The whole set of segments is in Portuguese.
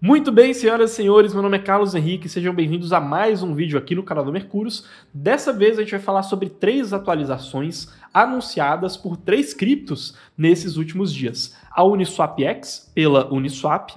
Muito bem, senhoras e senhores, meu nome é Carlos Henrique, sejam bem-vindos a mais um vídeo aqui no canal do Mercúrios. Dessa vez a gente vai falar sobre 3 atualizações anunciadas por 3 criptos nesses últimos dias. A UniswapX pela Uniswap,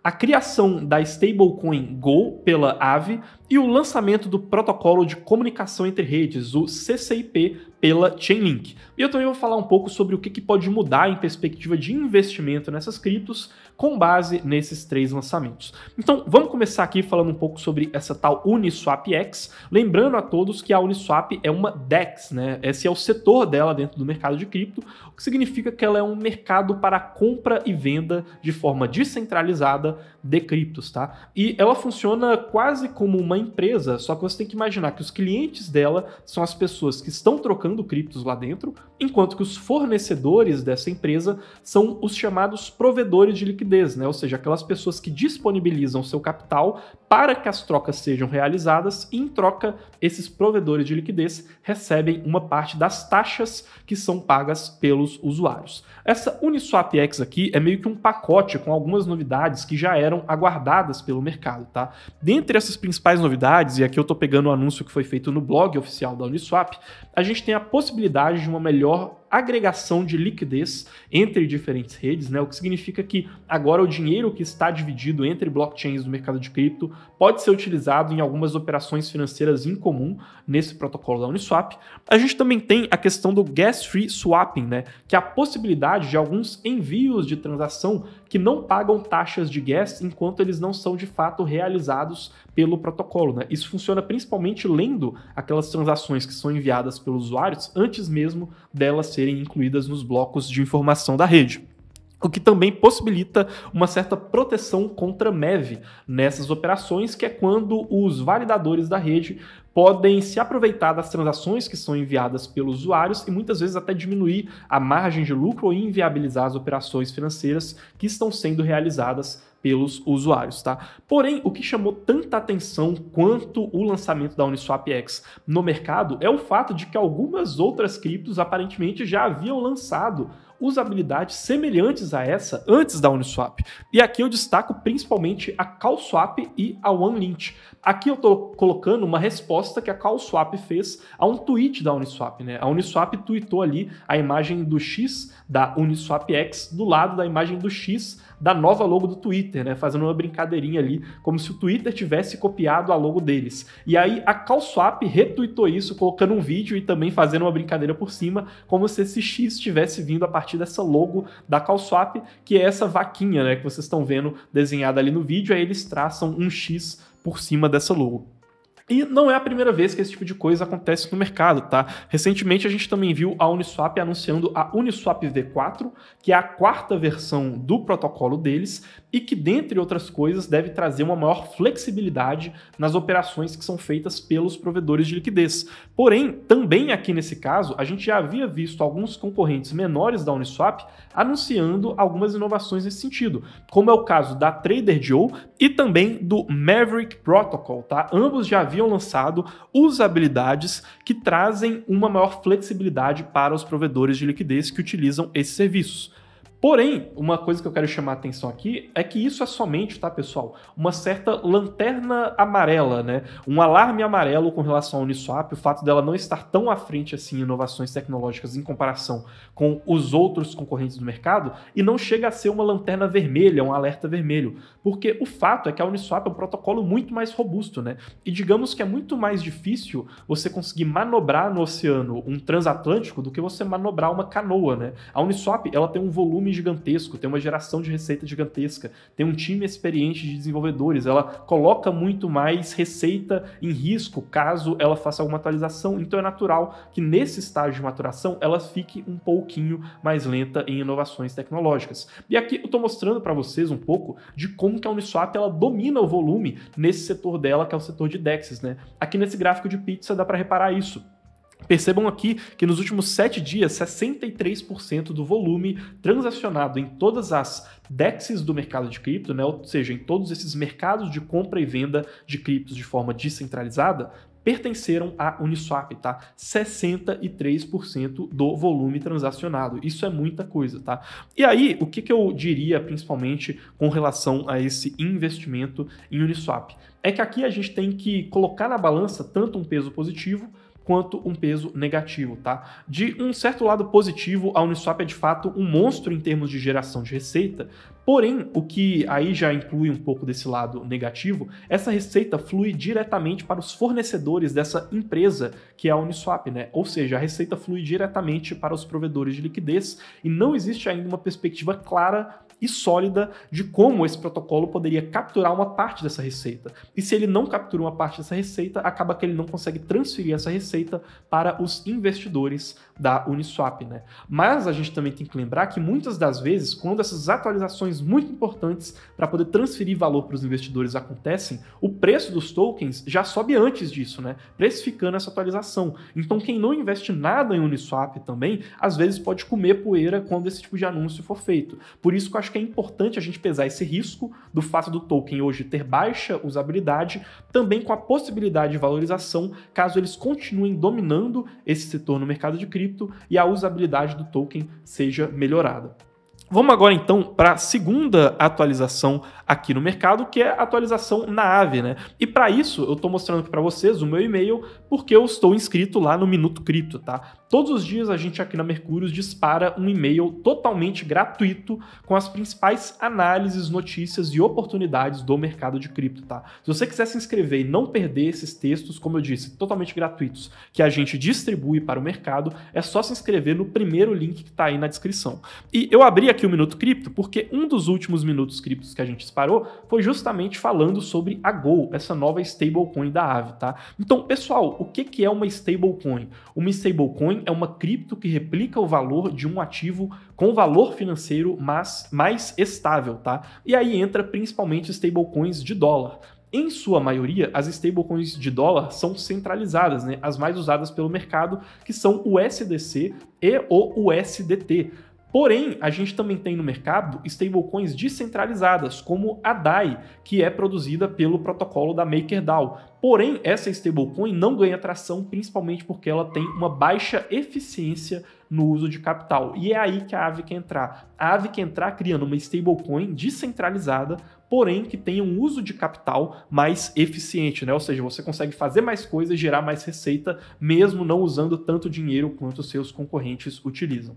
a criação da stablecoin Go pela Aave e o lançamento do protocolo de comunicação entre redes, o CCIP, pela Chainlink. E eu também vou falar um pouco sobre o que pode mudar em perspectiva de investimento nessas criptos com base nesses 3 lançamentos. Então vamos começar aqui falando um pouco sobre essa tal UniswapX, lembrando a todos que a Uniswap é uma DEX, né? Esse é o setor dela dentro do mercado de cripto, o que significa que ela é um mercado para compra e venda de forma descentralizada de criptos, tá? E ela funciona quase como uma empresa, só que você tem que imaginar que os clientes dela são as pessoas que estão trocando criptos lá dentro, enquanto que os fornecedores dessa empresa são os chamados provedores de liquidez, né? Ou seja, aquelas pessoas que disponibilizam seu capital para que as trocas sejam realizadas e, em troca, esses provedores de liquidez recebem uma parte das taxas que são pagas pelos usuários. Essa UniswapX aqui é meio que um pacote com algumas novidades que já eram aguardadas pelo mercado, tá? Dentre essas principais novidades, e aqui eu estou pegando o anúncio que foi feito no blog oficial da Uniswap, a gente tem a possibilidade de uma melhor agregação de liquidez entre diferentes redes, né? O que significa que agora o dinheiro que está dividido entre blockchains do mercado de cripto pode ser utilizado em algumas operações financeiras em comum nesse protocolo da Uniswap. A gente também tem a questão do gas-free swapping, né? Que é a possibilidade de alguns envios de transação que não pagam taxas de gas enquanto eles não são de fato realizados pelo protocolo, né? Isso funciona principalmente lendo aquelas transações que são enviadas pelos usuários antes mesmo delas serem incluídas nos blocos de informação da rede. O que também possibilita uma certa proteção contra MEV nessas operações, que é quando os validadores da rede podem se aproveitar das transações que são enviadas pelos usuários e muitas vezes até diminuir a margem de lucro ou inviabilizar as operações financeiras que estão sendo realizadas pelos usuários, tá? Porém, o que chamou tanta atenção quanto o lançamento da UniswapX no mercado é o fato de que algumas outras criptos aparentemente já haviam lançado usabilidades semelhantes a essa antes da Uniswap. E aqui eu destaco principalmente a CalSwap e a OneLint. Aqui eu estou colocando uma resposta que a CalSwap fez a um tweet da Uniswap, né? A Uniswap tweetou ali a imagem do X da UniswapX do lado da imagem do X da nova logo do Twitter, né? Fazendo uma brincadeirinha ali, como se o Twitter tivesse copiado a logo deles. E aí a CalSwap retweetou isso, colocando um vídeo e também fazendo uma brincadeira por cima, como se esse X tivesse vindo a partir dessa logo da CalSwap, que é essa vaquinha, né, que vocês estão vendo desenhada ali no vídeo, aí eles traçam um X por cima dessa logo. E não é a primeira vez que esse tipo de coisa acontece no mercado, tá? Recentemente a gente também viu a Uniswap anunciando a Uniswap V4, que é a 4ª versão do protocolo deles e que, dentre outras coisas, deve trazer uma maior flexibilidade nas operações que são feitas pelos provedores de liquidez. Porém, também aqui nesse caso, a gente já havia visto alguns concorrentes menores da Uniswap anunciando algumas inovações nesse sentido, como é o caso da Trader Joe e também do Maverick Protocol, tá? Ambos já haviam lançado usabilidades que trazem uma maior flexibilidade para os provedores de liquidez que utilizam esses serviços. Porém, uma coisa que eu quero chamar a atenção aqui é que isso é somente, tá, pessoal, uma certa lanterna amarela, né? Um alarme amarelo com relação à Uniswap, o fato dela não estar tão à frente assim em inovações tecnológicas em comparação com os outros concorrentes do mercado, e não chega a ser uma lanterna vermelha, um alerta vermelho, porque o fato é que a Uniswap é um protocolo muito mais robusto, né? E digamos que é muito mais difícil você conseguir manobrar no oceano um transatlântico do que você manobrar uma canoa, né? A Uniswap, ela tem um volume gigantesco, tem uma geração de receita gigantesca, tem um time experiente de desenvolvedores, ela coloca muito mais receita em risco caso ela faça alguma atualização, então é natural que nesse estágio de maturação ela fique um pouquinho mais lenta em inovações tecnológicas. E aqui eu estou mostrando para vocês um pouco de como que a Uniswap ela domina o volume nesse setor dela, que é o setor de DEXs, né? Aqui nesse gráfico de pizza dá para reparar isso. Percebam aqui que nos últimos 7 dias, 63% do volume transacionado em todas as DEXs do mercado de cripto, né, ou seja, em todos esses mercados de compra e venda de criptos de forma descentralizada, pertenceram à Uniswap, tá? 63% do volume transacionado. Isso é muita coisa, tá? E aí, o que eu diria principalmente com relação a esse investimento em Uniswap? É que aqui a gente tem que colocar na balança tanto um peso positivo quanto um peso negativo, tá? De um certo lado positivo, a Uniswap é de fato um monstro em termos de geração de receita, porém, o que aí já inclui um pouco desse lado negativo, essa receita flui diretamente para os fornecedores dessa empresa que é a Uniswap, né? Ou seja, a receita flui diretamente para os provedores de liquidez e não existe ainda uma perspectiva clara e sólida de como esse protocolo poderia capturar uma parte dessa receita. E se ele não captura uma parte dessa receita, acaba que ele não consegue transferir essa receita para os investidores da Uniswap, né? Mas a gente também tem que lembrar que muitas das vezes, quando essas atualizações muito importantes para poder transferir valor para os investidores acontecem, o preço dos tokens já sobe antes disso, né? Precificando essa atualização. Então quem não investe nada em Uniswap também, às vezes pode comer poeira quando esse tipo de anúncio for feito. Por isso que eu acho que é importante a gente pesar esse risco do fato do token hoje ter baixa usabilidade, também com a possibilidade de valorização, caso eles continuem dominando esse setor no mercado de cripto e a usabilidade do token seja melhorada. Vamos agora então para a segunda atualização aqui no mercado, que é a atualização na Aave, né? E para isso eu estou mostrando aqui para vocês o meu e-mail, porque eu estou inscrito lá no Minuto Cripto, tá? Todos os dias a gente aqui na Mercúrios dispara um e-mail totalmente gratuito com as principais análises, notícias e oportunidades do mercado de cripto, tá? Se você quiser se inscrever e não perder esses textos, como eu disse, totalmente gratuitos, que a gente distribui para o mercado, é só se inscrever no primeiro link que está aí na descrição. E eu abri aqui o Minuto Cripto porque um dos últimos Minutos Criptos que a gente disparou foi justamente falando sobre a Go, essa nova stablecoin da Aave, tá? Então, pessoal, o que é uma stablecoin? Uma stablecoin é uma cripto que replica o valor de um ativo com valor financeiro mais estável, tá? E aí entra principalmente stablecoins de dólar. Em sua maioria, as stablecoins de dólar são centralizadas, né? As mais usadas pelo mercado, que são o USDC e o USDT. Porém, a gente também tem no mercado stablecoins descentralizadas, como a DAI, que é produzida pelo protocolo da MakerDAO. Porém, essa stablecoin não ganha tração, principalmente porque ela tem uma baixa eficiência no uso de capital. E é aí que a Aave quer entrar. A Aave quer entrar criando uma stablecoin descentralizada, porém que tenha um uso de capital mais eficiente, né? Ou seja, você consegue fazer mais coisas e gerar mais receita, mesmo não usando tanto dinheiro quanto os seus concorrentes utilizam.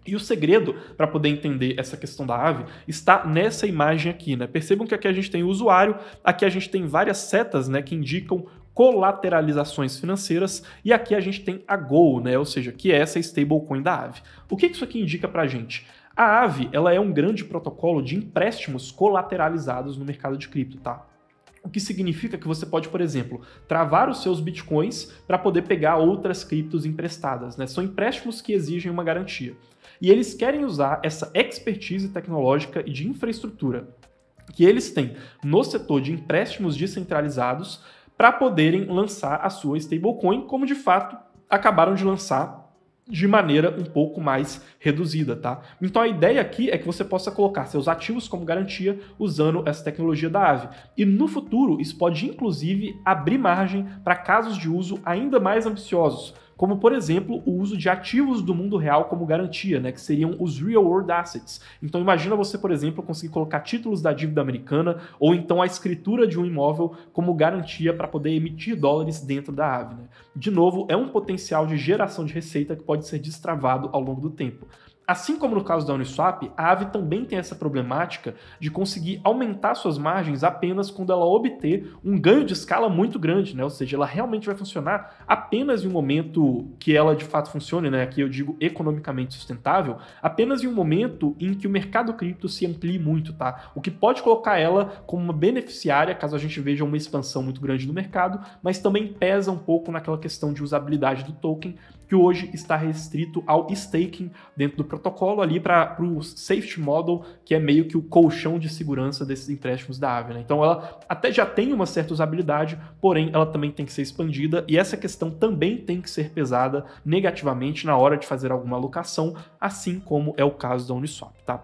E o segredo para poder entender essa questão da Aave está nessa imagem aqui, né? Percebam que aqui a gente tem o usuário, aqui a gente tem várias setas, né, que indicam colateralizações financeiras, e aqui a gente tem a Go, né? Ou seja, que é essa stablecoin da Aave. O que isso aqui indica para a gente? A Aave, ela é um grande protocolo de empréstimos colateralizados no mercado de cripto, tá? O que significa que você pode, por exemplo, travar os seus bitcoins para poder pegar outras criptos emprestadas, né? São empréstimos que exigem uma garantia. E eles querem usar essa expertise tecnológica e de infraestrutura que eles têm no setor de empréstimos descentralizados para poderem lançar a sua stablecoin, como de fato acabaram de lançar de maneira um pouco mais reduzida, tá? Então a ideia aqui é que você possa colocar seus ativos como garantia usando essa tecnologia da Aave. E no futuro isso pode inclusive abrir margem para casos de uso ainda mais ambiciosos, como, por exemplo, o uso de ativos do mundo real como garantia, né, que seriam os Real World Assets. Então imagina você, por exemplo, conseguir colocar títulos da dívida americana ou então a escritura de um imóvel como garantia para poder emitir dólares dentro da Aave, né? De novo, é um potencial de geração de receita que pode ser destravado ao longo do tempo. Assim como no caso da Uniswap, a Aave também tem essa problemática de conseguir aumentar suas margens apenas quando ela obter um ganho de escala muito grande, né? Ou seja, ela realmente vai funcionar apenas em um momento que ela de fato funcione, né? Aqui eu digo economicamente sustentável, apenas em um momento em que o mercado cripto se amplie muito, tá? O que pode colocar ela como uma beneficiária caso a gente veja uma expansão muito grande no mercado, mas também pesa um pouco naquela questão de usabilidade do token, que hoje está restrito ao staking dentro do protocolo ali para o safety model, que é meio que o colchão de segurança desses empréstimos da Aave, né? Então ela até já tem uma certa usabilidade, porém ela também tem que ser expandida e essa questão também tem que ser pesada negativamente na hora de fazer alguma alocação, assim como é o caso da Uniswap, tá?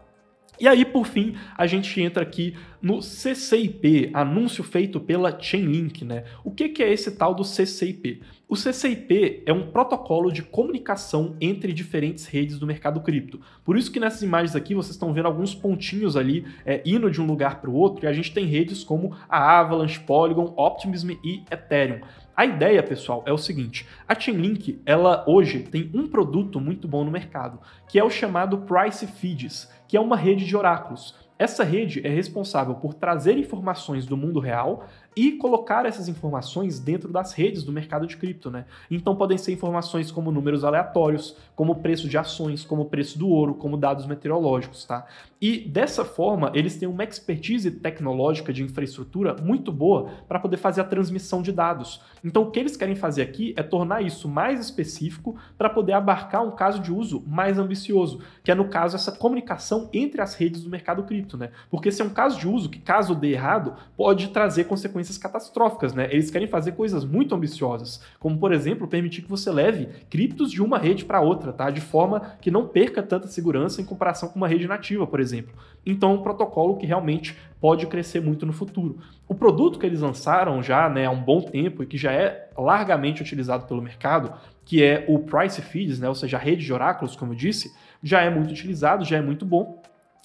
E aí, por fim, a gente entra aqui no CCIP, anúncio feito pela Chainlink, né? O que é esse tal do CCIP? O CCIP é um protocolo de comunicação entre diferentes redes do mercado cripto. Por isso que nessas imagens aqui vocês estão vendo alguns pontinhos ali indo de um lugar para o outro, e a gente tem redes como a Avalanche, Polygon, Optimism e Ethereum. A ideia, pessoal, é o seguinte: a Chainlink, ela hoje tem um produto muito bom no mercado, que é o chamado Price Feeds, que é uma rede de oráculos. Essa rede é responsável por trazer informações do mundo real e colocar essas informações dentro das redes do mercado de cripto, né? Então podem ser informações como números aleatórios, como preço de ações, como preço do ouro, como dados meteorológicos, tá? E dessa forma, eles têm uma expertise tecnológica de infraestrutura muito boa para poder fazer a transmissão de dados. Então o que eles querem fazer aqui é tornar isso mais específico para poder abarcar um caso de uso mais ambicioso, que é no caso essa comunicação entre as redes do mercado cripto, né? Porque esse é um caso de uso que, caso dê errado, pode trazer consequências catastróficas, né? Eles querem fazer coisas muito ambiciosas, como por exemplo, permitir que você leve criptos de uma rede para outra, tá? De forma que não perca tanta segurança em comparação com uma rede nativa, por exemplo. Então é um protocolo que realmente pode crescer muito no futuro. O produto que eles lançaram já, né, há um bom tempo e que já é largamente utilizado pelo mercado, que é o Price Feeds, né, ou seja, a rede de oráculos, como eu disse, já é muito utilizado, já é muito bom.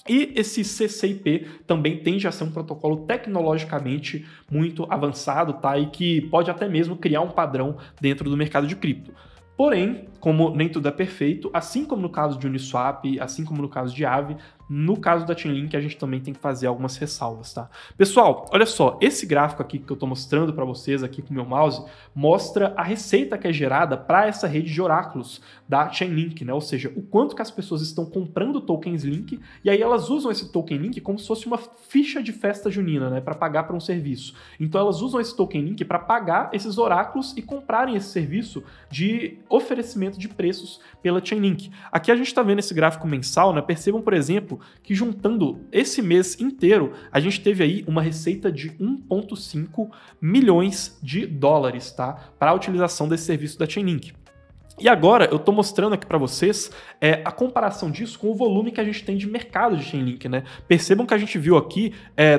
E esse CCIP também tende a ser um protocolo tecnologicamente muito avançado, tá? E que pode até mesmo criar um padrão dentro do mercado de cripto. Porém, como nem tudo é perfeito, assim como no caso de Uniswap, assim como no caso de Aave, no caso da Chainlink a gente também tem que fazer algumas ressalvas, tá? Pessoal, olha só, esse gráfico aqui que eu estou mostrando para vocês aqui com o meu mouse mostra a receita que é gerada para essa rede de oráculos da Chainlink, né? Ou seja, o quanto que as pessoas estão comprando tokens Link e aí elas usam esse token Link como se fosse uma ficha de festa junina, né? Para pagar para um serviço. Então elas usam esse token Link para pagar esses oráculos e comprarem esse serviço de oferecimento de preços pela Chainlink. Aqui a gente está vendo esse gráfico mensal, né? Percebam, por exemplo, que juntando esse mês inteiro, a gente teve aí uma receita de 1,5 milhões de dólares, tá? Para a utilização desse serviço da Chainlink. E agora eu estou mostrando aqui para vocês a comparação disso com o volume que a gente tem de mercado de Chainlink, né? Percebam que a gente viu aqui,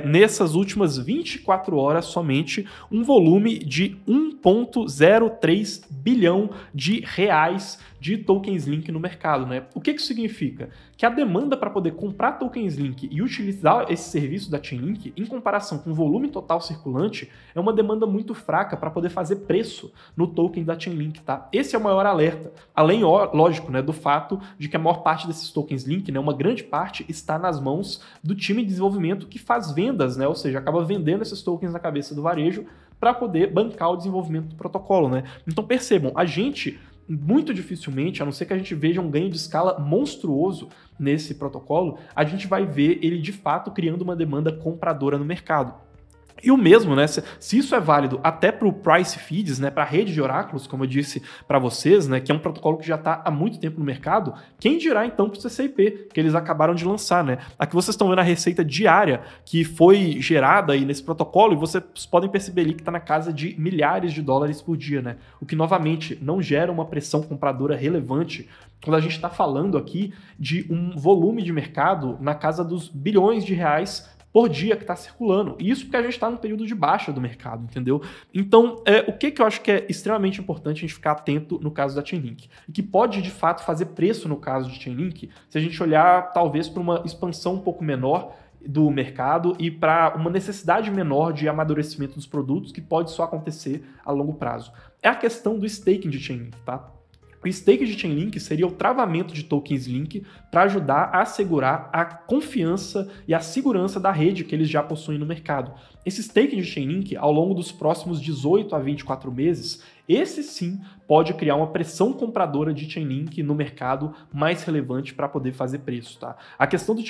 nessas últimas 24 horas somente, um volume de 1,03 bilhão de reais de tokens Link no mercado, né? O que isso significa? Que a demanda para poder comprar tokens Link e utilizar esse serviço da Chainlink, em comparação com o volume total circulante, é uma demanda muito fraca para poder fazer preço no token da Chainlink, tá? Esse é o maior alerta. Além, lógico, né, do fato de que a maior parte desses tokens Link, né, uma grande parte, está nas mãos do time de desenvolvimento que faz vendas, né? Ou seja, acaba vendendo esses tokens na cabeça do varejo para poder bancar o desenvolvimento do protocolo, né? Então percebam, a gente muito dificilmente, a não ser que a gente veja um ganho de escala monstruoso nesse protocolo, a gente vai ver ele de fato criando uma demanda compradora no mercado. E o mesmo, né? Se isso é válido até para o Price Feeds, né? Para a rede de oráculos, como eu disse para vocês, né? Que é um protocolo que já está há muito tempo no mercado, quem dirá então para o CCIP, que eles acabaram de lançar, né? Aqui vocês estão vendo a receita diária que foi gerada aí nesse protocolo e vocês podem perceber ali que está na casa de milhares de dólares por dia, né? O que novamente não gera uma pressão compradora relevante quando a gente está falando aqui de um volume de mercado na casa dos bilhões de reais por dia que está circulando. E isso porque a gente está num período de baixa do mercado, entendeu? Então, o que eu acho que é extremamente importante a gente ficar atento no caso da Chainlink? E que pode, de fato, fazer preço no caso de Chainlink, se a gente olhar, talvez, para uma expansão um pouco menor do mercado e para uma necessidade menor de amadurecimento dos produtos, que pode só acontecer a longo prazo. É a questão do staking de Chainlink, tá? O stake de Chainlink seria o travamento de tokens Link para ajudar a assegurar a confiança e a segurança da rede que eles já possuem no mercado. Esse stake de Chainlink, ao longo dos próximos 18 a 24 meses, esse sim pode criar uma pressão compradora de Chainlink no mercado mais relevante para poder fazer preço, tá? A questão da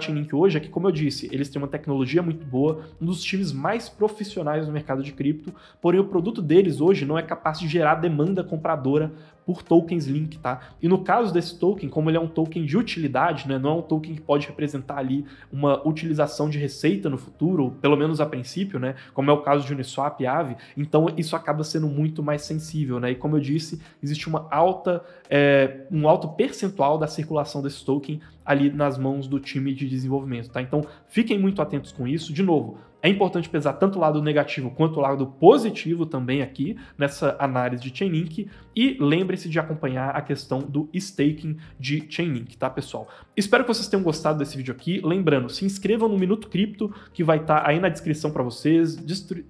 Chainlink hoje é que, como eu disse, eles têm uma tecnologia muito boa, um dos times mais profissionais no mercado de cripto, porém o produto deles hoje não é capaz de gerar demanda compradora por tokens Link, tá? E no caso desse token, como ele é um token de utilidade, né, não é um token que pode representar ali uma utilização de receita no futuro, pelo menos a princípio, né, como é o caso de Uniswap e Aave, então isso acaba sendo muito mais sensível, né? E como eu disse, existe um alto percentual da circulação desse token ali nas mãos do time de desenvolvimento, tá? Então, fiquem muito atentos com isso. De novo, é importante pesar tanto o lado negativo quanto o lado positivo também aqui nessa análise de Chainlink, e lembre-se de acompanhar a questão do staking de Chainlink, tá, pessoal? Espero que vocês tenham gostado desse vídeo aqui. Lembrando, se inscrevam no Minuto Cripto, que vai estar aí na descrição para vocês,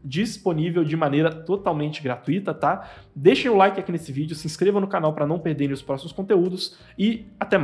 disponível de maneira totalmente gratuita, tá? Deixem o like aqui nesse vídeo, se inscrevam no canal para não perderem os próximos conteúdos e até mais.